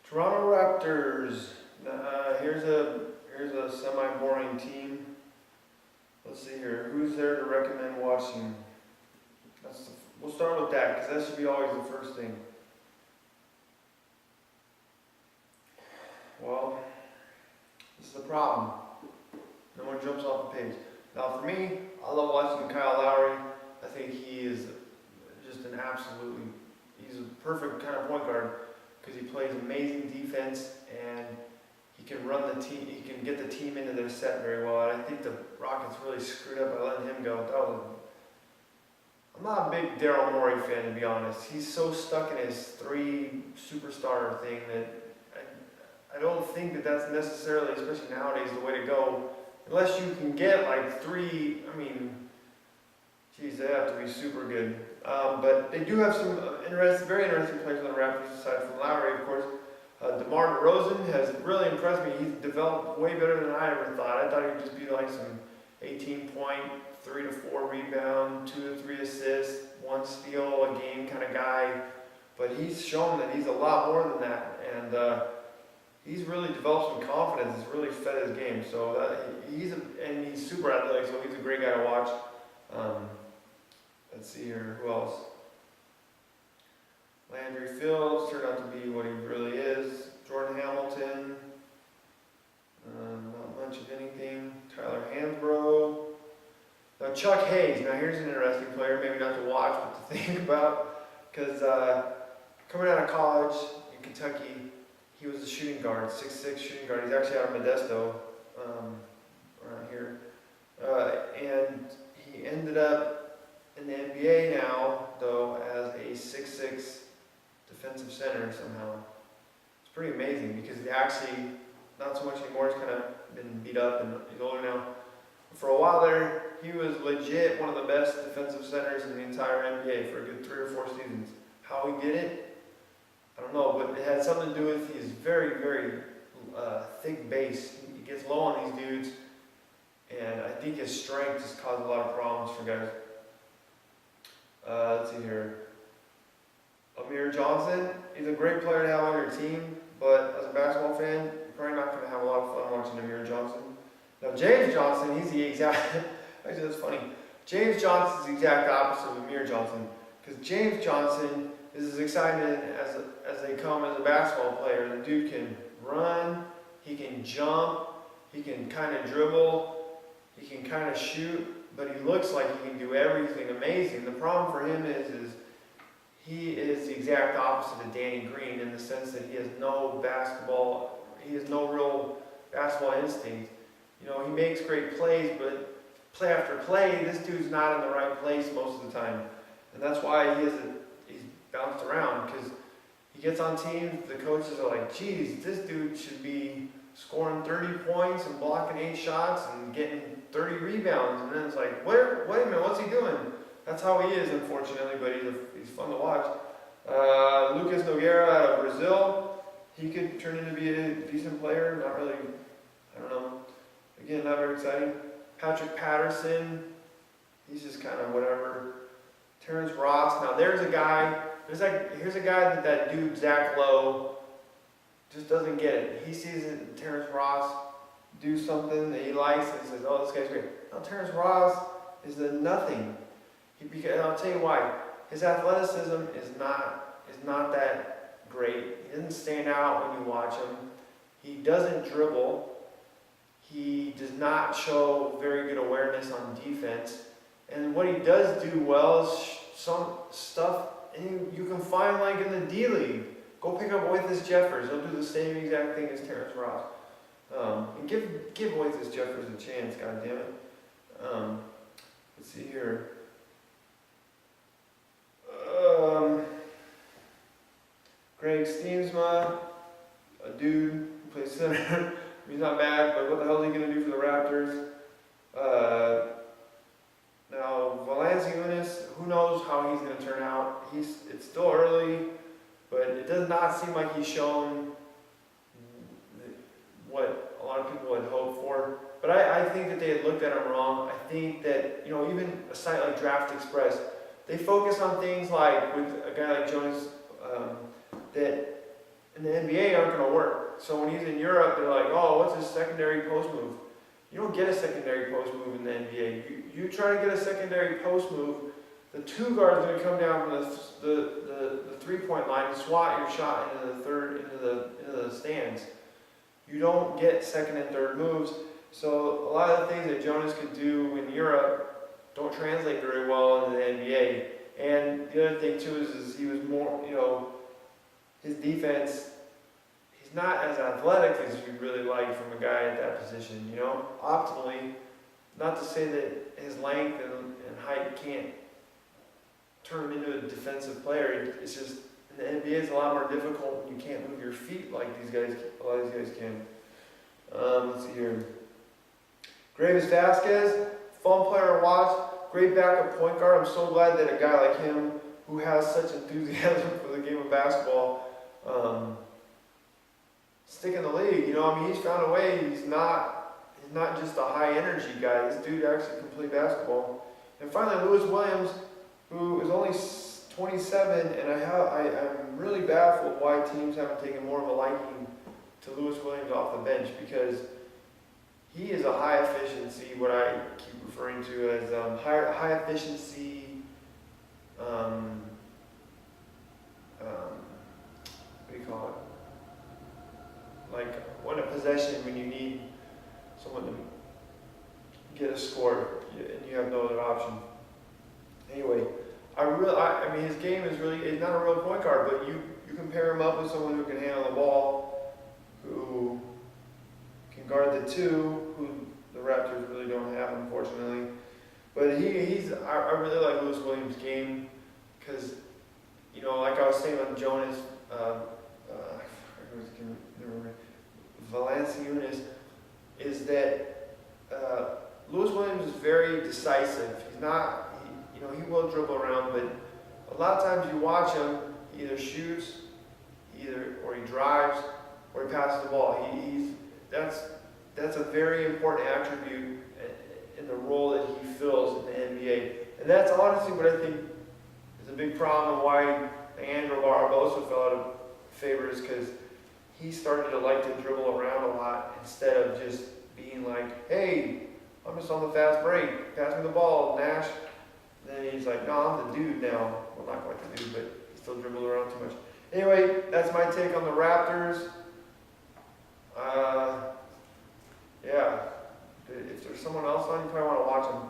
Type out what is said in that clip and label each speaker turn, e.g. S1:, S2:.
S1: Toronto Raptors. Here's a semi-boring team. Let's see here. Who's there to recommend watching? We'll start with that because that should be always the first thing. Well, this is the problem. No one jumps off the page. Now, for me, I love watching Kyle Lowry. I think he is just he's a perfect kind of point guard because he plays amazing defense and he can run the team. He can get the team into their set very well. And I think the Rockets really screwed up by letting him go. I'm not a big Daryl Morey fan, to be honest. He's so stuck in his three superstar thing that I don't think that that's necessarily, especially nowadays, the way to go. Unless you can get like three, geez, they have to be super good. But they do have some very interesting players on the Raptors, aside from Lowry, of course. DeMar DeRozan has really impressed me. He's developed way better than I ever thought. I thought he would just be like some 18-point, 3 to 4 rebound, 2 to 3 assists, 1 steal a game kind of guy. But he's shown that he's a lot more than that. And he's really developed some confidence. It's really fed his game. So he's super athletic, so he's a great guy to watch. Let's see here, who else? Landry Fields turned out to be what he really is. Jordan Hamilton, not much of anything. Tyler Hansbrough. Now Chuck Hayes. Now here's an interesting player, maybe not to watch, but to think about, because coming out of college in Kentucky, he was a shooting guard, 6'6" shooting guard. He's actually out of Modesto, around here. And he ended up in the NBA now, though, as a 6'6" defensive center somehow. It's pretty amazing because he actually, not so much anymore, he's kind of been beat up and he's older now. For a while there, he was legit one of the best defensive centers in the entire NBA for a good 3 or 4 seasons. How he did it, I don't know, but it had something to do with his very, very thick base. He gets low on these dudes, and I think his strength has caused a lot of problems for guys. Let's see here. Amir Johnson, he's a great player to have on your team, but as a basketball fan, you're probably not going to have a lot of fun watching Amir Johnson. Now, James Johnson, he's the exact, actually that's funny. James Johnson's the exact opposite of Amir Johnson, because James Johnson is as excited as they come as a basketball player. The dude can run, he can jump, he can kind of dribble, he can kind of shoot, but he looks like he can do everything amazing. The problem for him is he is the exact opposite of Danny Green in the sense that he has no real basketball instinct. You know, he makes great plays, but play after play, this dude's not in the right place most of the time. And that's why he's bounced around, because he gets on teams, the coaches are like, geez, this dude should be scoring 30 points and blocking 8 shots and getting 30 rebounds. And then it's like, wait a minute, what's he doing? That's how he is, unfortunately, but he's fun to watch. Lucas Nogueira out of Brazil, he could turn into be a decent player. Not really, I don't know. Again, not very exciting. Patrick Patterson, he's just kind of whatever. Terrence Ross, now here's a guy that dude, Zach Lowe, just doesn't get it. He sees Terrence Ross do something that he likes and says, oh, this guy's great. Now Terrence Ross is a nothing. And I'll tell you why. His athleticism is not that great. He doesn't stand out when you watch him. He doesn't dribble. He does not show very good awareness on defense. And what he does do well is some stuff you can find like in the D League. Go pick up Oathis Jeffers. He'll do the same exact thing as Terrence Ross. And give Oathis Jeffers a chance, God damn it. Let's see here. Greg Steensma, a dude who plays center. He's not bad, but what the hell is he going to do for the Raptors? Now, Valanciunas, who knows how he's going to turn out. It's still early, but it does not seem like he's shown what a lot of people had hoped for. But I think that they had looked at him wrong. I think that, even a site like Draft Express, they focus on things like, with a guy like Jonas, that in the NBA aren't going to work. So when he's in Europe, they're like, oh, what's his secondary post move? You don't get a secondary post move in the NBA. You try to get a secondary post move, the two guard is going to come down from the 3-point line and swat your shot into the stands. You don't get second and third moves. So a lot of the things that Jonas could do in Europe don't translate very well into the NBA. And the other thing too is he was more, his defense, he's not as athletic as you'd really like from a guy at that position, Optimally, not to say that his length and height can't turn him into a defensive player. It's just, in the NBA it's a lot more difficult when you can't move your feet like a lot of these guys can. Let's see here. Graves Vasquez, fun player to watch, great backup point guard. I'm so glad that a guy like him, who has such enthusiasm for the game of basketball, stick in the league. He's found a way. He's not just a high energy guy. This dude actually can play basketball. And finally, Lewis Williams, who is only 27, and I'm really baffled why teams haven't taken more of a liking to Lewis Williams off the bench, because he is a high efficiency, what I keep referring to as high efficiency, what do you call it? Like when a possession when you need someone to get a score and you have no other option. Anyway, I mean his game is it's not a real point guard, but you compare him up with someone who can handle the ball, who can guard the two, who the Raptors really don't have, unfortunately. But I really like Lewis Williams' game because, like I was saying on Jonas, Valanciunas, is that Lewis Williams is very decisive. He will dribble around, but a lot of times you watch him, he either shoots, or he drives, or he passes the ball. That's a very important attribute in the role that he fills in the NBA. And that's honestly what I think is a big problem why Andrew Barbosa fell out of favor, is because he started to like to dribble around a lot instead of just being like, hey, I'm just on the fast break, pass me the ball, Nash. And then he's like, no, I'm the dude now. Well, not quite the dude, but he still dribbles around too much. Anyway, that's my take on the Raptors. Yeah, if there's someone else on, you probably want to watch them.